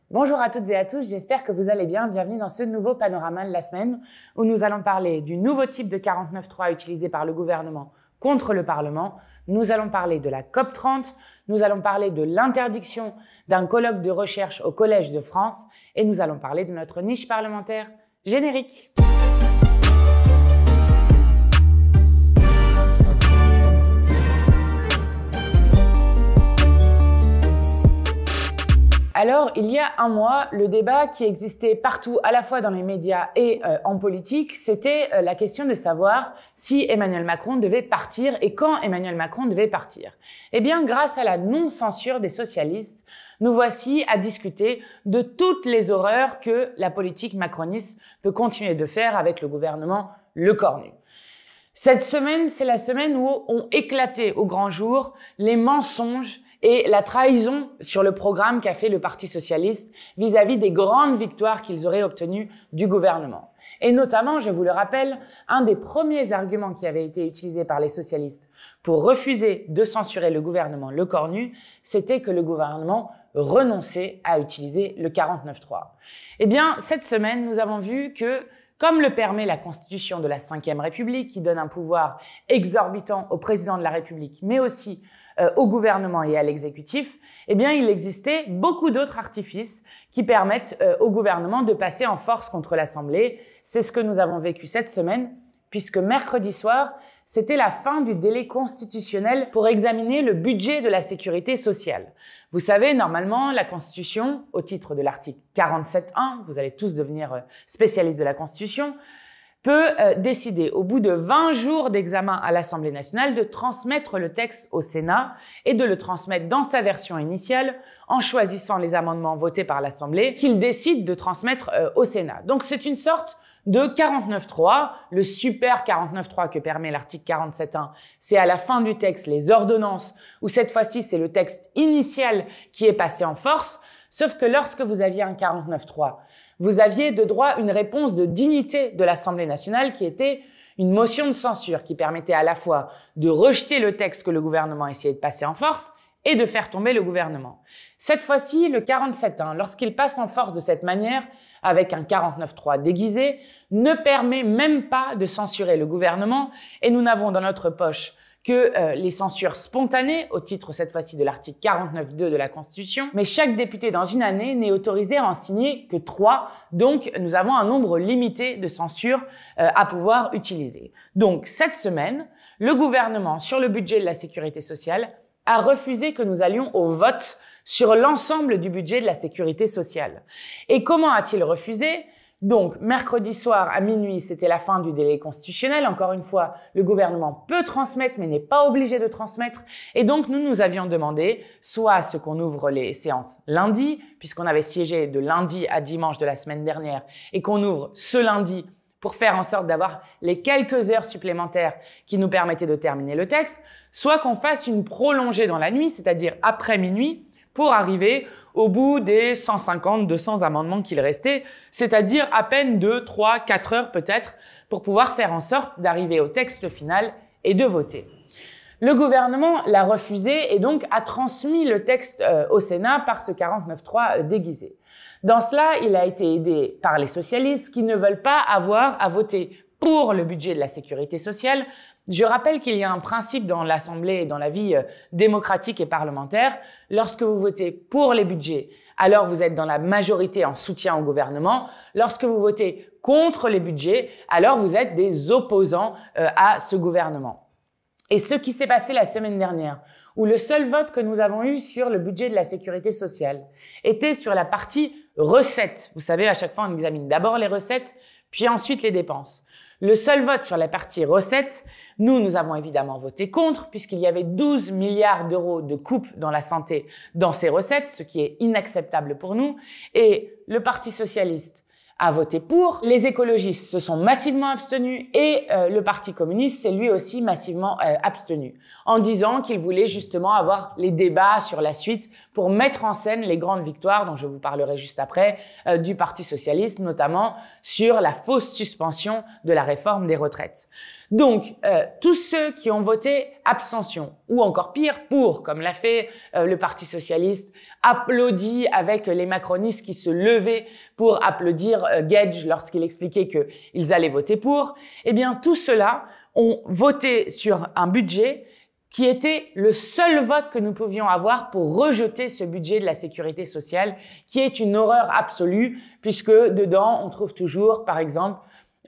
Bonjour à toutes et à tous, j'espère que vous allez bien. Bienvenue dans ce nouveau panorama de la semaine où nous allons parler du nouveau type de 49.3 utilisé par le gouvernement contre le Parlement. Nous allons parler de la COP30, nous allons parler de l'interdiction d'un colloque de recherche au Collège de France et nous allons parler de notre niche parlementaire générique. Alors, il y a un mois, le débat qui existait partout, à la fois dans les médias et en politique, c'était la question de savoir si Emmanuel Macron devait partir et quand Emmanuel Macron devait partir. Eh bien, grâce à la non-censure des socialistes, nous voici à discuter de toutes les horreurs que la politique macroniste peut continuer de faire avec le gouvernement Lecornu. Cette semaine, c'est la semaine où ont éclaté au grand jour les mensonges et la trahison sur le programme qu'a fait le Parti socialiste vis-à-vis des grandes victoires qu'ils auraient obtenues du gouvernement. Et notamment, je vous le rappelle, un des premiers arguments qui avait été utilisé par les socialistes pour refuser de censurer le gouvernement Lecornu, c'était que le gouvernement renonçait à utiliser le 49.3. Eh bien, cette semaine, nous avons vu que comme le permet la Constitution de la Ve République, qui donne un pouvoir exorbitant au président de la République, mais aussi au gouvernement et à l'exécutif, eh bien, il existait beaucoup d'autres artifices qui permettent au gouvernement de passer en force contre l'Assemblée. C'est ce que nous avons vécu cette semaine, puisque mercredi soir, c'était la fin du délai constitutionnel pour examiner le budget de la sécurité sociale. Vous savez, normalement, la Constitution, au titre de l'article 47.1, vous allez tous devenir spécialistes de la Constitution, peut décider au bout de 20 jours d'examen à l'Assemblée nationale de transmettre le texte au Sénat et de le transmettre dans sa version initiale en choisissant les amendements votés par l'Assemblée qu'il décide de transmettre au Sénat. Donc c'est une sorte de 49.3, le super 49.3 que permet l'article 47.1, c'est à la fin du texte les ordonnances où cette fois-ci c'est le texte initial qui est passé en force, sauf que lorsque vous aviez un 49.3, vous aviez de droit une réponse de dignité de l'Assemblée nationale qui était une motion de censure qui permettait à la fois de rejeter le texte que le gouvernement essayait de passer en force et de faire tomber le gouvernement. Cette fois-ci, le 47.1, lorsqu'il passe en force de cette manière, avec un 49.3 déguisé, ne permet même pas de censurer le gouvernement et nous n'avons dans notre poche que les censures spontanées, au titre cette fois-ci de l'article 49.2 de la Constitution, mais chaque député dans une année n'est autorisé à en signer que 3, donc nous avons un nombre limité de censures à pouvoir utiliser. Donc cette semaine, le gouvernement sur le budget de la sécurité sociale a refusé que nous allions au vote sur l'ensemble du budget de la sécurité sociale. Et comment a-t-il refusé ? Donc, mercredi soir à minuit, c'était la fin du délai constitutionnel. Encore une fois, le gouvernement peut transmettre, mais n'est pas obligé de transmettre. Et donc, nous avions demandé soit à ce qu'on ouvre les séances lundi, puisqu'on avait siégé de lundi à dimanche de la semaine dernière, et qu'on ouvre ce lundi pour faire en sorte d'avoir les quelques heures supplémentaires qui nous permettaient de terminer le texte, soit qu'on fasse une prolongée dans la nuit, c'est-à-dire après minuit, pour arriver au bout des 150, 200 amendements qu'il restait, c'est-à-dire à peine 2, 3, 4 heures peut-être, pour pouvoir faire en sorte d'arriver au texte final et de voter. Le gouvernement l'a refusé et donc a transmis le texte au Sénat par ce 49.3 déguisé. Dans cela, il a été aidé par les socialistes qui ne veulent pas avoir à voter pour le budget de la sécurité sociale. Je rappelle qu'il y a un principe dans l'Assemblée et dans la vie démocratique et parlementaire. Lorsque vous votez pour les budgets, alors vous êtes dans la majorité en soutien au gouvernement. Lorsque vous votez contre les budgets, alors vous êtes des opposants à ce gouvernement. Et ce qui s'est passé la semaine dernière, où le seul vote que nous avons eu sur le budget de la sécurité sociale était sur la partie recettes. Vous savez, à chaque fois, on examine d'abord les recettes, puis ensuite les dépenses. Le seul vote sur la partie recettes, nous avons évidemment voté contre, puisqu'il y avait 12 milliards d'euros de coupes dans la santé dans ces recettes, ce qui est inacceptable pour nous. Et le Parti socialiste a voté pour, les écologistes se sont massivement abstenus et le Parti communiste s'est lui aussi massivement abstenu en disant qu'il voulait justement avoir les débats sur la suite pour mettre en scène les grandes victoires dont je vous parlerai juste après du Parti socialiste, notamment sur la fausse suspension de la réforme des retraites. Donc, tous ceux qui ont voté abstention, ou encore pire, pour, comme l'a fait le Parti socialiste, applaudi avec les macronistes qui se levaient pour applaudir Guedj lorsqu'il expliquait qu'ils allaient voter pour, eh bien, tous ceux-là ont voté sur un budget qui était le seul vote que nous pouvions avoir pour rejeter ce budget de la sécurité sociale, qui est une horreur absolue, puisque dedans, on trouve toujours, par exemple,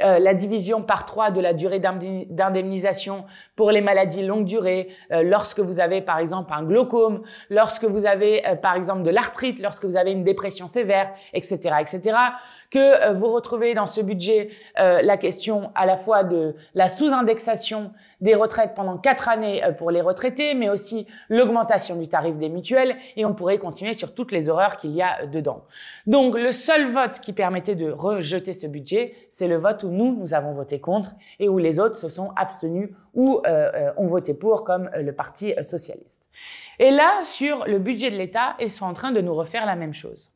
la division par 3 de la durée d'indemnisation pour les maladies longue durée, lorsque vous avez par exemple un glaucome, lorsque vous avez par exemple de l'arthrite, lorsque vous avez une dépression sévère, etc., etc., que vous retrouvez dans ce budget la question à la fois de la sous-indexation des retraites pendant 4 années pour les retraités, mais aussi l'augmentation du tarif des mutuelles, et on pourrait continuer sur toutes les horreurs qu'il y a dedans. Donc le seul vote qui permettait de rejeter ce budget, c'est le vote où nous avons voté contre et où les autres se sont abstenus ou ont voté pour, comme le Parti socialiste. Et là, sur le budget de l'État, ils sont en train de nous refaire la même chose.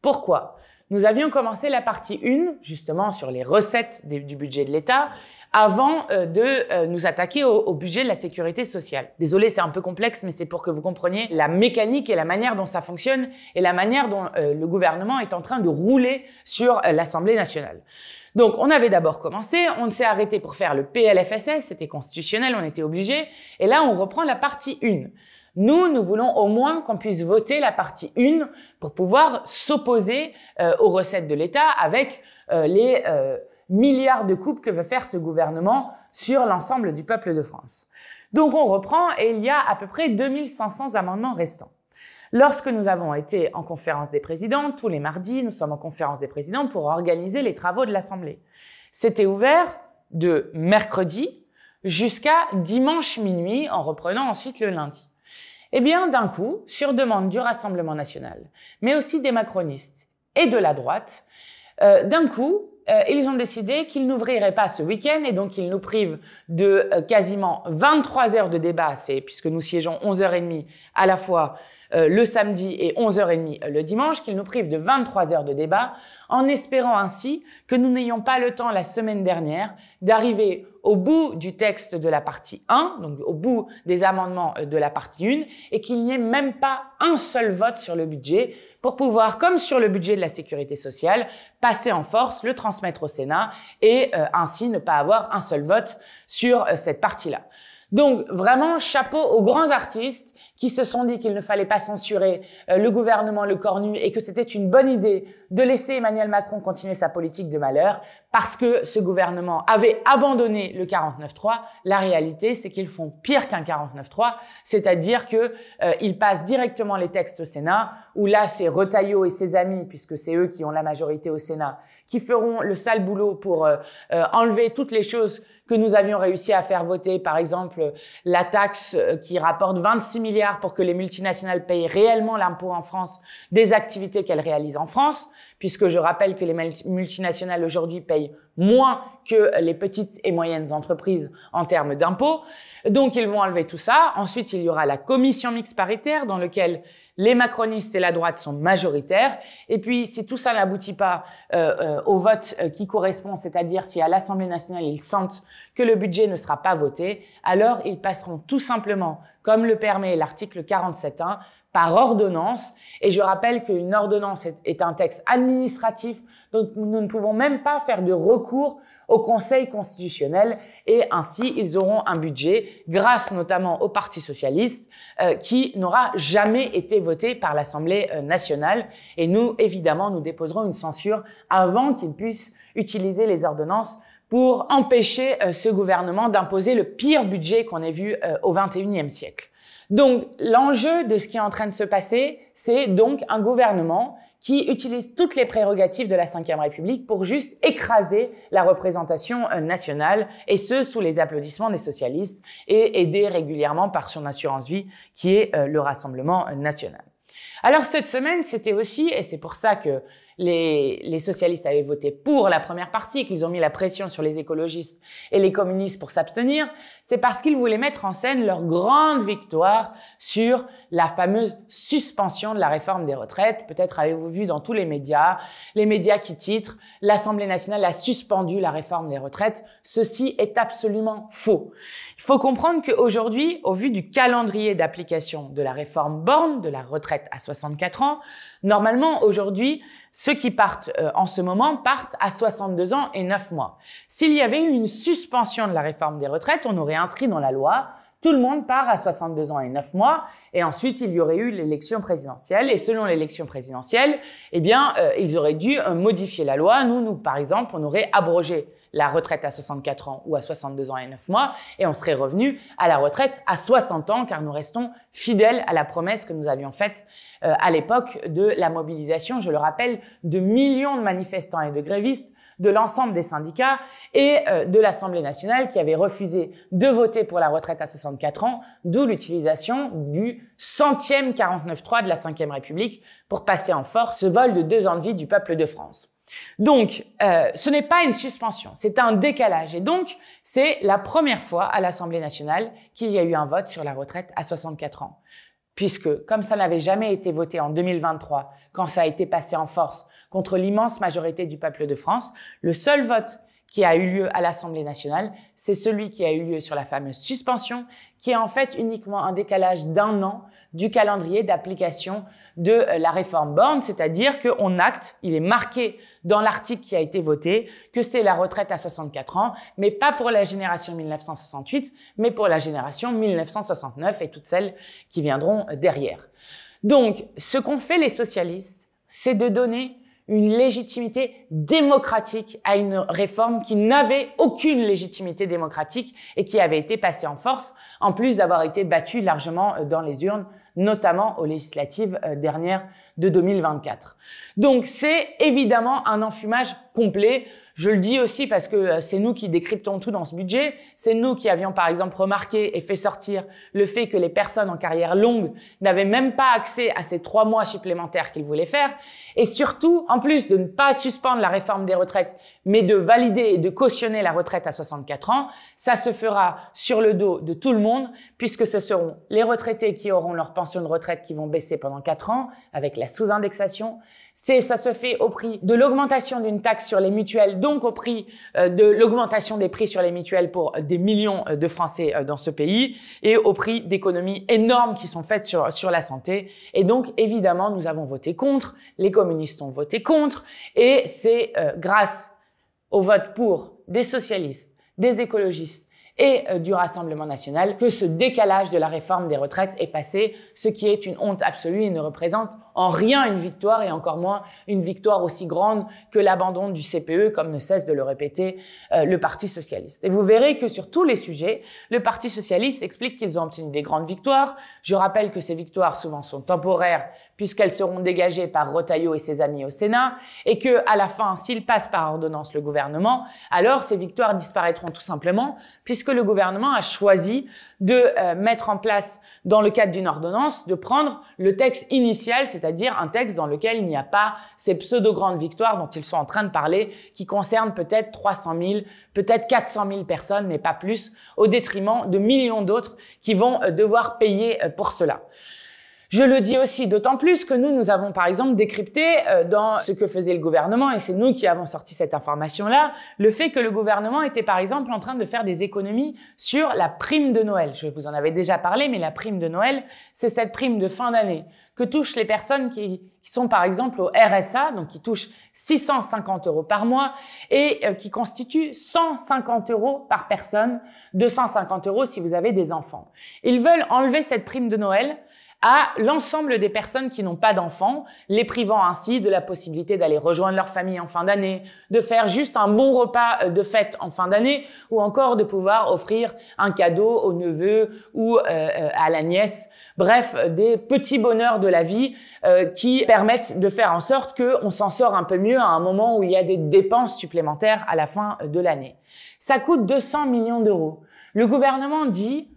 Pourquoi ? Nous avions commencé la partie 1, justement sur les recettes du budget de l'État, avant de nous attaquer au budget de la sécurité sociale. Désolé, c'est un peu complexe, mais c'est pour que vous compreniez la mécanique et la manière dont ça fonctionne et la manière dont le gouvernement est en train de rouler sur l'Assemblée nationale. Donc, on avait d'abord commencé, on s'est arrêté pour faire le PLFSS, c'était constitutionnel, on était obligé, et là, on reprend la partie 1. Nous voulons au moins qu'on puisse voter la partie 1 pour pouvoir s'opposer aux recettes de l'État avec les milliards de coupes que veut faire ce gouvernement sur l'ensemble du peuple de France. Donc on reprend et il y a à peu près 2500 amendements restants. Lorsque nous avons été en conférence des présidents, tous les mardis, nous sommes en conférence des présidents pour organiser les travaux de l'Assemblée. C'était ouvert de mercredi jusqu'à dimanche minuit, en reprenant ensuite le lundi. Eh bien, d'un coup, sur demande du Rassemblement national, mais aussi des macronistes et de la droite, d'un coup, ils ont décidé qu'ils n'ouvriraient pas ce week-end et donc ils nous privent de quasiment 23 heures de débat, puisque nous siégeons 11h30 à la fois le samedi et 11h30 le dimanche, qu'ils nous privent de 23 heures de débat, en espérant ainsi que nous n'ayons pas le temps la semaine dernière d'arriver au bout du texte de la partie 1, donc au bout des amendements de la partie 1, et qu'il n'y ait même pas un seul vote sur le budget pour pouvoir, comme sur le budget de la sécurité sociale, passer en force, le transmettre au Sénat et ainsi ne pas avoir un seul vote sur cette partie-là. Donc vraiment, chapeau aux grands artistes qui se sont dit qu'il ne fallait pas censurer le gouvernement Le Cornu et que c'était une bonne idée de laisser Emmanuel Macron continuer sa politique de malheur parce que ce gouvernement avait abandonné le 49.3. La réalité, c'est qu'ils font pire qu'un 49.3, c'est-à-dire que ils passent directement les textes au Sénat, où là, c'est Retailleau et ses amis, puisque c'est eux qui ont la majorité au Sénat, qui feront le sale boulot pour enlever toutes les choses que nous avions réussi à faire voter, par exemple la taxe qui rapporte 26 milliards pour que les multinationales payent réellement l'impôt en France des activités qu'elles réalisent en France, puisque je rappelle que les multinationales aujourd'hui payent moins que les petites et moyennes entreprises en termes d'impôts. Donc, ils vont enlever tout ça. Ensuite, il y aura la commission mixte paritaire dans laquelle les macronistes et la droite sont majoritaires. Et puis, si tout ça n'aboutit pas au vote qui correspond, c'est-à-dire si à l'Assemblée nationale, ils sentent que le budget ne sera pas voté, alors ils passeront tout simplement, comme le permet l'article 47.1, par ordonnance. Et je rappelle qu'une ordonnance est un texte administratif, donc nous ne pouvons même pas faire de recours au Conseil constitutionnel. Et ainsi, ils auront un budget, grâce notamment au Parti socialiste, qui n'aura jamais été voté par l'Assemblée nationale. Et nous, évidemment, nous déposerons une censure avant qu'ils puissent utiliser les ordonnances pour empêcher ce gouvernement d'imposer le pire budget qu'on ait vu au XXIe siècle. Donc, l'enjeu de ce qui est en train de se passer, c'est donc un gouvernement qui utilise toutes les prérogatives de la Ve République pour juste écraser la représentation nationale, et ce, sous les applaudissements des socialistes, et aidé régulièrement par son assurance vie, qui est le Rassemblement national. Alors cette semaine, c'était aussi, et c'est pour ça que les socialistes avaient voté pour la première partie, qu'ils ont mis la pression sur les écologistes et les communistes pour s'abstenir, c'est parce qu'ils voulaient mettre en scène leur grande victoire sur la fameuse suspension de la réforme des retraites. Peut-être avez-vous vu dans tous les médias qui titrent « L'Assemblée nationale a suspendu la réforme des retraites ». Ceci est absolument faux. Il faut comprendre qu'aujourd'hui, au vu du calendrier d'application de la réforme Borne, de la retraite à 64 ans, normalement, aujourd'hui, ceux qui partent en ce moment partent à 62 ans et 9 mois. S'il y avait eu une suspension de la réforme des retraites, on aurait inscrit dans la loi tout le monde part à 62 ans et 9 mois et ensuite il y aurait eu l'élection présidentielle et selon l'élection présidentielle, eh bien, ils auraient dû modifier la loi. Nous, par exemple, on aurait abrogé la retraite à 64 ans ou à 62 ans et 9 mois et on serait revenu à la retraite à 60 ans car nous restons fidèles à la promesse que nous avions faite à l'époque de la mobilisation, je le rappelle, de millions de manifestants et de grévistes de l'ensemble des syndicats et de l'Assemblée nationale qui avait refusé de voter pour la retraite à 64 ans, d'où l'utilisation du 100e 49.3 de la Ve République pour passer en force ce vol de 2 ans de vie du peuple de France. Donc, ce n'est pas une suspension, c'est un décalage. Et donc, c'est la première fois à l'Assemblée nationale qu'il y a eu un vote sur la retraite à 64 ans. Puisque, comme ça n'avait jamais été voté en 2023, quand ça a été passé en force contre l'immense majorité du peuple de France, le seul vote qui a eu lieu à l'Assemblée nationale, c'est celui qui a eu lieu sur la fameuse suspension, qui est en fait uniquement un décalage d'1 an du calendrier d'application de la réforme Borne, c'est-à-dire qu'on acte, il est marqué dans l'article qui a été voté, que c'est la retraite à 64 ans, mais pas pour la génération 1968, mais pour la génération 1969 et toutes celles qui viendront derrière. Donc, ce qu'ont fait les socialistes, c'est de donner une légitimité démocratique à une réforme qui n'avait aucune légitimité démocratique et qui avait été passée en force, en plus d'avoir été battue largement dans les urnes, notamment aux législatives dernières de 2024. Donc c'est évidemment un enfumage complet. Je le dis aussi parce que c'est nous qui décryptons tout dans ce budget. C'est nous qui avions par exemple remarqué et fait sortir le fait que les personnes en carrière longue n'avaient même pas accès à ces 3 mois supplémentaires qu'ils voulaient faire. Et surtout, en plus de ne pas suspendre la réforme des retraites, mais de valider et de cautionner la retraite à 64 ans, ça se fera sur le dos de tout le monde puisque ce seront les retraités qui auront leur pension de retraite qui vont baisser pendant 4 ans avec la sous-indexation. Ça se fait au prix de l'augmentation d'une taxe sur les mutuelles, donc au prix de l'augmentation des prix sur les mutuelles pour des millions de Français dans ce pays et au prix d'économies énormes qui sont faites sur la santé. Et donc, évidemment, nous avons voté contre, les communistes ont voté contre et c'est grâce au vote pour des socialistes, des écologistes et du Rassemblement national que ce décalage de la réforme des retraites est passé, ce qui est une honte absolue et ne représente en rien une victoire et encore moins une victoire aussi grande que l'abandon du CPE, comme ne cesse de le répéter le Parti socialiste. Et vous verrez que sur tous les sujets, le Parti socialiste explique qu'ils ont obtenu des grandes victoires. Je rappelle que ces victoires souvent sont temporaires puisqu'elles seront dégagées par Retailleau et ses amis au Sénat et que à la fin, s'ils passent par ordonnance le gouvernement, alors ces victoires disparaîtront tout simplement puisque le gouvernement a choisi de mettre en place, dans le cadre d'une ordonnance, de prendre le texte initial, c'est-à-dire un texte dans lequel il n'y a pas ces pseudo-grandes victoires dont ils sont en train de parler, qui concernent peut-être 300 000, peut-être 400 000 personnes, mais pas plus, au détriment de millions d'autres qui vont devoir payer pour cela. Je le dis aussi d'autant plus que nous avons par exemple décrypté dans ce que faisait le gouvernement, et c'est nous qui avons sorti cette information-là, le fait que le gouvernement était par exemple en train de faire des économies sur la prime de Noël. Je vous en avais déjà parlé, mais la prime de Noël, c'est cette prime de fin d'année que touchent les personnes qui sont par exemple au RSA, donc qui touchent 650 € par mois et qui constituent 150 € par personne, 250 € si vous avez des enfants. Ils veulent enlever cette prime de Noël à l'ensemble des personnes qui n'ont pas d'enfants, les privant ainsi de la possibilité d'aller rejoindre leur famille en fin d'année, de faire juste un bon repas de fête en fin d'année, ou encore de pouvoir offrir un cadeau au neveu ou à la nièce. Bref, des petits bonheurs de la vie qui permettent de faire en sorte qu'on s'en sort un peu mieux à un moment où il y a des dépenses supplémentaires à la fin de l'année. Ça coûte 200 millions d'euros. Le gouvernement dit: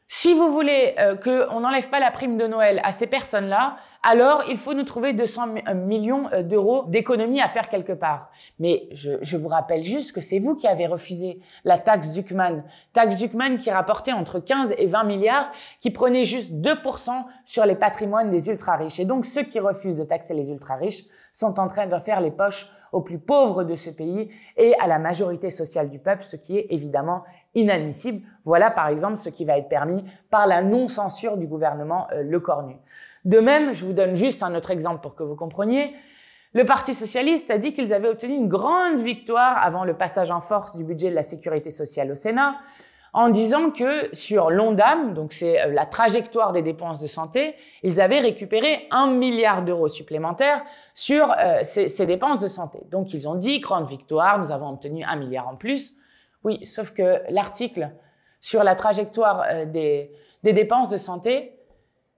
si vous voulez qu'on n'enlève pas la prime de Noël à ces personnes-là, alors il faut nous trouver 200 millions d'euros d'économies à faire quelque part. Mais je vous rappelle juste que c'est vous qui avez refusé la taxe Zuckman. Taxe Zuckman qui rapportait entre 15 et 20 milliards, qui prenait juste 2% sur les patrimoines des ultra-riches. Et donc ceux qui refusent de taxer les ultra-riches sont en train de faire les poches aux plus pauvres de ce pays et à la majorité sociale du peuple, ce qui est évidemment inadmissible. Voilà par exemple ce qui va être permis par la non-censure du gouvernement Lecornu. De même, je vous donne juste un autre exemple pour que vous compreniez. Le Parti socialiste a dit qu'ils avaient obtenu une grande victoire avant le passage en force du budget de la sécurité sociale au Sénat, en disant que sur l'Ondam, donc c'est la trajectoire des dépenses de santé, ils avaient récupéré 1 milliard d'euros supplémentaires sur ces dépenses de santé. Donc ils ont dit, grande victoire, nous avons obtenu 1 milliard en plus. Oui, sauf que l'article sur la trajectoire des dépenses de santé,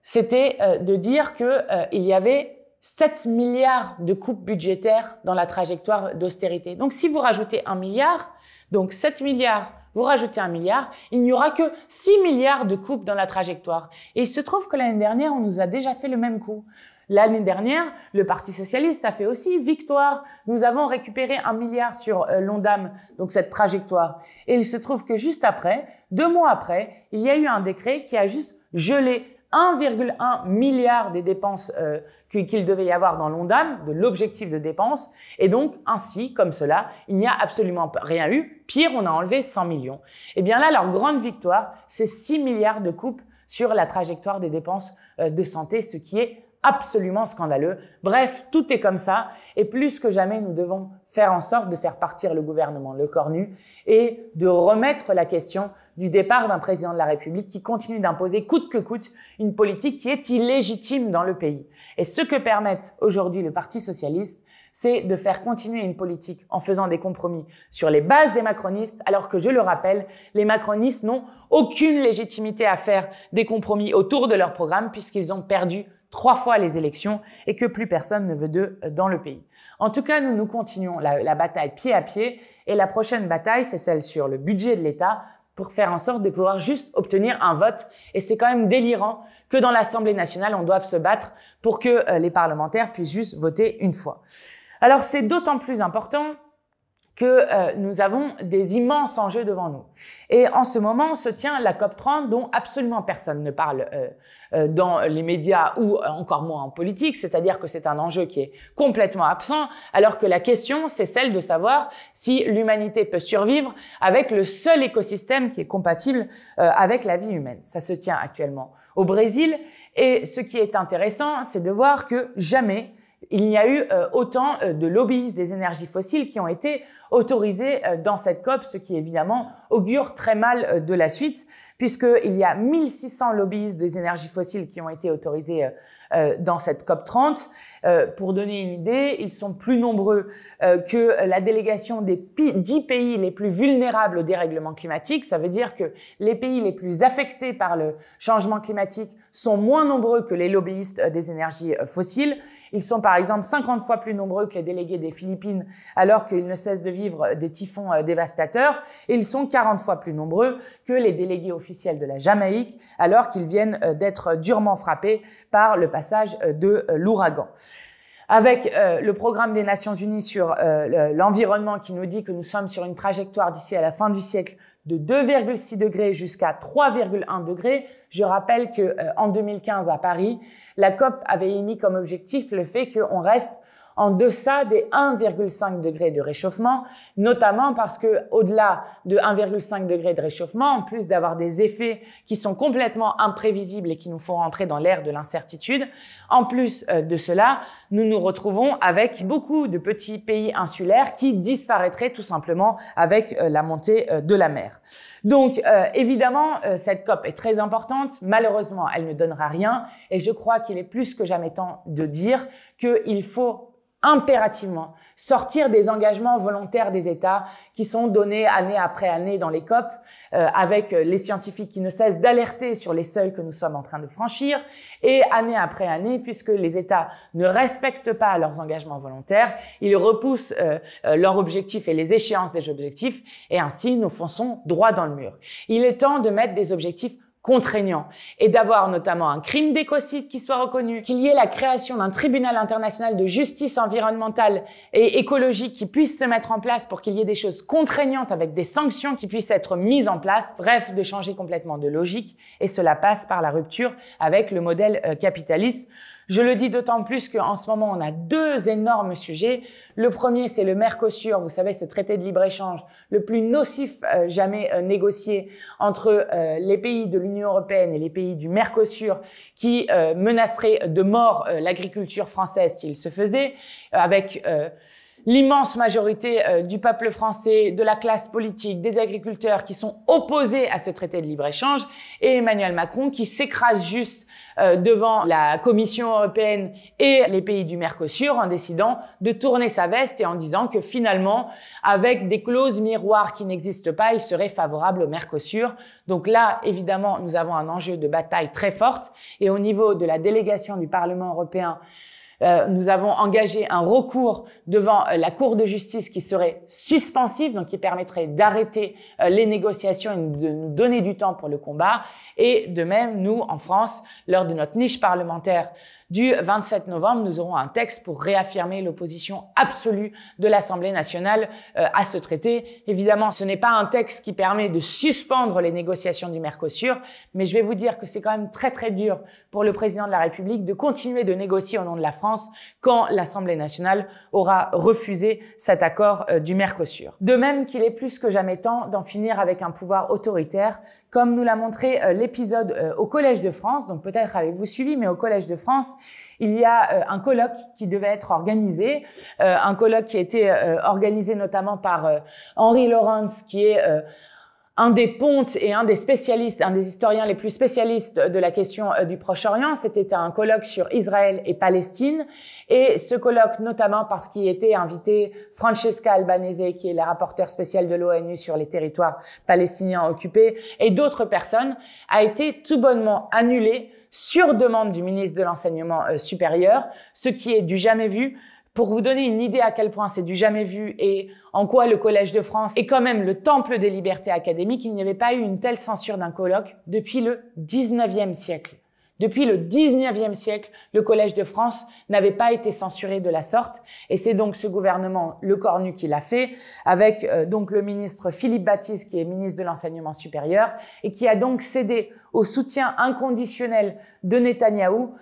c'était de dire qu'il y avait 7 milliards de coupes budgétaires dans la trajectoire d'austérité. Donc si vous rajoutez 1 milliard, donc 7 milliards, vous rajoutez 1 milliard, il n'y aura que 6 milliards de coupes dans la trajectoire. Et il se trouve que l'année dernière, on nous a déjà fait le même coup. L'année dernière, le Parti socialiste a fait aussi victoire. Nous avons récupéré 1 milliard sur l'Ondam, donc cette trajectoire. Et il se trouve que juste après, 2 mois après, il y a eu un décret qui a juste gelé 1,1 milliard des dépenses qu'il devait y avoir dans l'Ondam, de l'objectif de dépenses. Et donc, ainsi, comme cela, il n'y a absolument rien eu. Pire, on a enlevé 100 millions. Et bien là, leur grande victoire, c'est 6 milliards de coupes sur la trajectoire des dépenses de santé, ce qui est absolument scandaleux. Bref, tout est comme ça. Et plus que jamais, nous devons faire en sorte de faire partir le gouvernement Lecornu et de remettre la question du départ d'un président de la République qui continue d'imposer coûte que coûte une politique qui est illégitime dans le pays. Et ce que permettent aujourd'hui le Parti socialiste, c'est de faire continuer une politique en faisant des compromis sur les bases des macronistes, alors que, je le rappelle, les macronistes n'ont aucune légitimité à faire des compromis autour de leur programme puisqu'ils ont perdu 3 fois les élections et que plus personne ne veut d'eux dans le pays. En tout cas, nous continuons la bataille pied à pied et la prochaine bataille, c'est celle sur le budget de l'État pour faire en sorte de pouvoir juste obtenir un vote. Et c'est quand même délirant que dans l'Assemblée nationale, on doive se battre pour que les parlementaires puissent juste voter une fois. Alors, c'est d'autant plus important que nous avons des immenses enjeux devant nous. Et en ce moment se tient la COP30 dont absolument personne ne parle dans les médias ou encore moins en politique, c'est-à-dire que c'est un enjeu qui est complètement absent, alors que la question, c'est celle de savoir si l'humanité peut survivre avec le seul écosystème qui est compatible avec la vie humaine. Ça se tient actuellement au Brésil et ce qui est intéressant, c'est de voir que jamais il n'y a eu autant de lobbyistes des énergies fossiles qui ont été autorisés dans cette COP, ce qui évidemment augure très mal de la suite, puisqu'il y a 1600 lobbyistes des énergies fossiles qui ont été autorisés dans cette COP30. Pour donner une idée, ils sont plus nombreux que la délégation des 10 pays les plus vulnérables au dérèglement climatique. Ça veut dire que les pays les plus affectés par le changement climatique sont moins nombreux que les lobbyistes des énergies fossiles. Ils sont par exemple 50 fois plus nombreux que les délégués des Philippines alors qu'ils ne cessent de vivre des typhons dévastateurs. Et ils sont 40 fois plus nombreux que les délégués officiels de la Jamaïque alors qu'ils viennent d'être durement frappés par le passage de l'ouragan. Avec le programme des Nations Unies sur l'environnement qui nous dit que nous sommes sur une trajectoire d'ici à la fin du siècle de 2,6 degrés jusqu'à 3,1 degrés. Je rappelle que en 2015 à Paris, la COP avait émis comme objectif le fait qu'on reste en deçà des 1,5 degrés de réchauffement, notamment parce que au-delà de 1,5 degré de réchauffement, en plus d'avoir des effets qui sont complètement imprévisibles et qui nous font rentrer dans l'ère de l'incertitude, en plus de cela, nous nous retrouvons avec beaucoup de petits pays insulaires qui disparaîtraient tout simplement avec la montée de la mer. Donc évidemment, cette COP est très importante. Malheureusement, elle ne donnera rien et je crois qu'il est plus que jamais temps de dire qu'il faut impérativement sortir des engagements volontaires des États qui sont donnés année après année dans les COP avec les scientifiques qui ne cessent d'alerter sur les seuils que nous sommes en train de franchir et année après année, puisque les États ne respectent pas leurs engagements volontaires, ils repoussent leurs objectifs et les échéances des objectifs et ainsi nous fonçons droit dans le mur. Il est temps de mettre des objectifs contraignant et d'avoir notamment un crime d'écocide qui soit reconnu, qu'il y ait la création d'un tribunal international de justice environnementale et écologique qui puisse se mettre en place pour qu'il y ait des choses contraignantes avec des sanctions qui puissent être mises en place. Bref, de changer complètement de logique, et cela passe par la rupture avec le modèle capitaliste. Je le dis d'autant plus qu'en ce moment, on a deux énormes sujets. Le premier, c'est le Mercosur, vous savez, ce traité de libre-échange le plus nocif jamais négocié entre les pays de l'Union européenne et les pays du Mercosur, qui menacerait de mort l'agriculture française s'il se faisait, avec l'immense majorité du peuple français, de la classe politique, des agriculteurs qui sont opposés à ce traité de libre-échange, et Emmanuel Macron qui s'écrase juste devant la Commission européenne et les pays du Mercosur en décidant de tourner sa veste et en disant que finalement, avec des clauses miroirs qui n'existent pas, il serait favorable au Mercosur. Donc là, évidemment, nous avons un enjeu de bataille très forte, et au niveau de la délégation du Parlement européen, nous avons engagé un recours devant la Cour de justice qui serait suspensif, donc qui permettrait d'arrêter les négociations et de nous donner du temps pour le combat. Et de même, nous, en France, lors de notre niche parlementaire du 27 novembre, nous aurons un texte pour réaffirmer l'opposition absolue de l'Assemblée nationale à ce traité. Évidemment, ce n'est pas un texte qui permet de suspendre les négociations du Mercosur, mais je vais vous dire que c'est quand même très très dur pour le président de la République de continuer de négocier au nom de la France quand l'Assemblée nationale aura refusé cet accord du Mercosur. De même qu'il est plus que jamais temps d'en finir avec un pouvoir autoritaire, comme nous l'a montré l'épisode au Collège de France. Donc peut-être avez-vous suivi, mais au Collège de France, il y a un colloque qui devait être organisé, un colloque qui a été organisé notamment par Henri Laurens, qui est un des pontes et un des spécialistes, un des historiens les plus spécialistes de la question du Proche-Orient. C'était un colloque sur Israël et Palestine. Et ce colloque, notamment parce qu'il était invité Francesca Albanese, qui est la rapporteure spéciale de l'ONU sur les territoires palestiniens occupés, et d'autres personnes, a été tout bonnement annulé sur demande du ministre de l'Enseignement supérieur, ce qui est du jamais vu. Pour vous donner une idée à quel point c'est du jamais vu et en quoi le Collège de France est quand même le temple des libertés académiques, il n'y avait pas eu une telle censure d'un colloque depuis le 19e siècle. Depuis le 19e siècle, le Collège de France n'avait pas été censuré de la sorte, et c'est donc ce gouvernement Lecornu qui l'a fait, avec donc le ministre Philippe Baptiste, qui est ministre de l'Enseignement supérieur, et qui a donc cédé au soutien inconditionnel de Netanyahou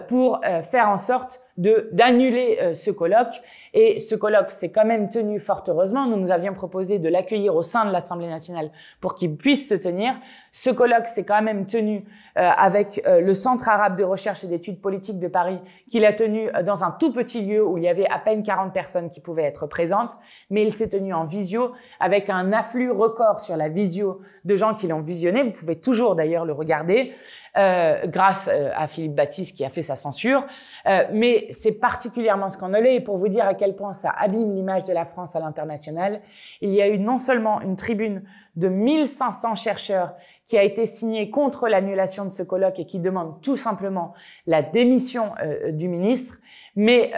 pour faire en sorte d'annuler ce colloque. Et ce colloque s'est quand même tenu fort heureusement. Nous avions proposé de l'accueillir au sein de l'Assemblée nationale pour qu'il puisse se tenir. Ce colloque s'est quand même tenu avec le Centre arabe de recherche et d'études politiques de Paris, qui l'a tenu dans un tout petit lieu où il y avait à peine 40 personnes qui pouvaient être présentes. Mais il s'est tenu en visio avec un afflux record sur la visio de gens qui l'ont visionné. Vous pouvez toujours d'ailleurs le regarder. Grâce à Philippe Baptiste qui a fait sa censure. Mais c'est particulièrement scandaleux, et pour vous dire à quel point ça abîme l'image de la France à l'international, il y a eu non seulement une tribune de 1500 chercheurs qui a été signée contre l'annulation de ce colloque et qui demande tout simplement la démission du ministre, mais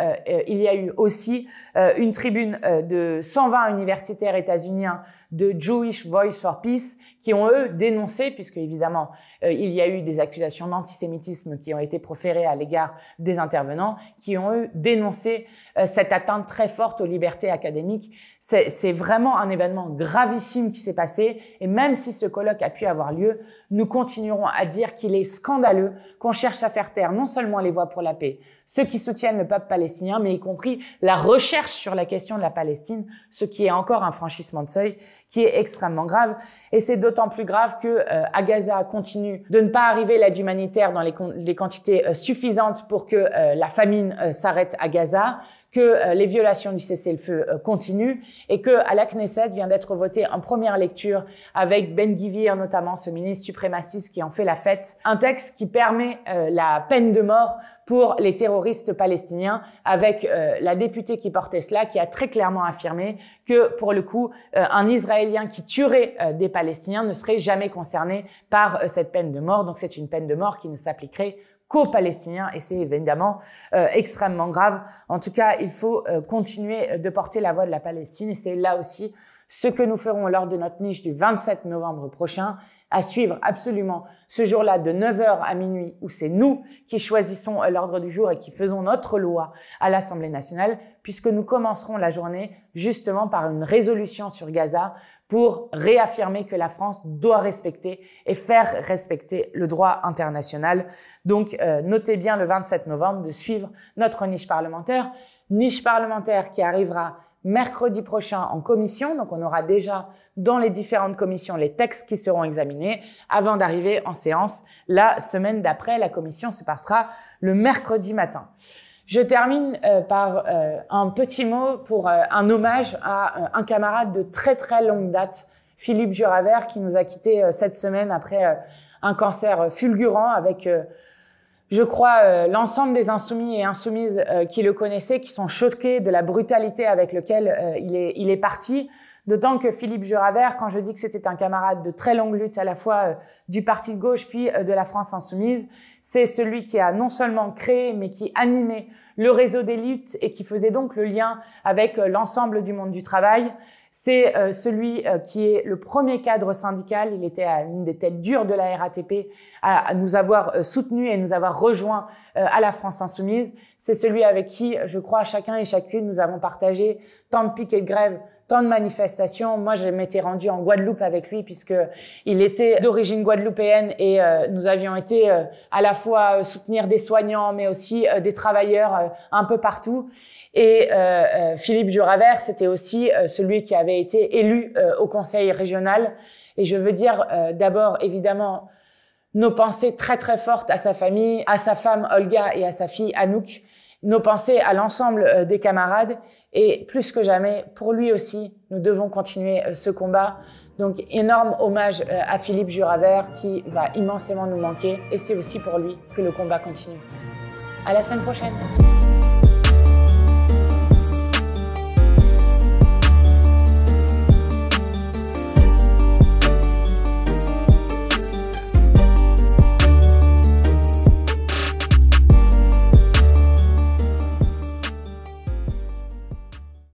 il y a eu aussi une tribune de 120 universitaires états-uniens de Jewish Voice for Peace qui ont, eux, dénoncé, puisque évidemment, il y a eu des accusations d'antisémitisme qui ont été proférées à l'égard des intervenants, qui ont, eux, dénoncé cette atteinte très forte aux libertés académiques. C'est vraiment un événement gravissime qui s'est passé, et même si ce colloque a pu avoir lieu, nous continuerons à dire qu'il est scandaleux qu'on cherche à faire taire non seulement les voix pour la paix, ceux qui soutiennent le peuple palestinien, mais y compris la recherche sur la question de la Palestine, ce qui est encore un franchissement de seuil qui est extrêmement grave. Et c'est d'autant plus grave que à Gaza continue de ne pas arriver l'aide humanitaire dans les quantités suffisantes pour que la famine s'arrête à Gaza, que les violations du cessez-le-feu continuent, et que à la Knesset vient d'être voté en première lecture avec Ben Gvir, notamment ce ministre suprémaciste qui en fait la fête, un texte qui permet la peine de mort pour les terroristes palestiniens, avec la députée qui portait cela, qui a très clairement affirmé que pour le coup, un Israélien qui tuerait des Palestiniens ne serait jamais concerné par cette peine de mort. Donc c'est une peine de mort qui ne s'appliquerait qu'aux Palestiniens, et c'est évidemment extrêmement grave. En tout cas, il faut continuer de porter la voix de la Palestine, et c'est là aussi ce que nous ferons lors de notre niche du 27 novembre prochain, à suivre absolument ce jour-là de 9h à minuit où c'est nous qui choisissons l'ordre du jour et qui faisons notre loi à l'Assemblée nationale, puisque nous commencerons la journée justement par une résolution sur Gaza pour réaffirmer que la France doit respecter et faire respecter le droit international. Donc, notez bien le 27 novembre de suivre notre niche parlementaire qui arrivera mercredi prochain en commission. Donc, on aura déjà dans les différentes commissions les textes qui seront examinés avant d'arriver en séance la semaine d'après. La commission se passera le mercredi matin. Je termine par un petit mot pour un hommage à un camarade de très très longue date, Philippe Juravert, qui nous a quittés cette semaine après un cancer fulgurant avec, je crois, l'ensemble des insoumis et insoumises qui le connaissaient, qui sont choqués de la brutalité avec laquelle il est parti. D'autant que Philippe Juravert, quand je dis que c'était un camarade de très longue lutte à la fois du parti de gauche puis de la France insoumise, c'est celui qui a non seulement créé mais qui animait le réseau des luttes et qui faisait donc le lien avec l'ensemble du monde du travail. C'est celui qui est le premier cadre syndical. Il était une des têtes dures de la RATP à nous avoir soutenus et nous avoir rejoints à la France insoumise. C'est celui avec qui, je crois, chacun et chacune, nous avons partagé tant de piquets de grève, tant de manifestations. Moi, je m'étais rendue en Guadeloupe avec lui puisque il était d'origine guadeloupéenne et nous avions été à la fois soutenir des soignants mais aussi des travailleurs un peu partout. Et Philippe Juravert, c'était aussi celui qui avait été élu au Conseil régional. Et je veux dire d'abord, évidemment, nos pensées très très fortes à sa famille, à sa femme Olga et à sa fille Anouk, nos pensées à l'ensemble des camarades. Et plus que jamais, pour lui aussi, nous devons continuer ce combat. Donc, énorme hommage à Philippe Juravert qui va immensément nous manquer. Et c'est aussi pour lui que le combat continue. À la semaine prochaine.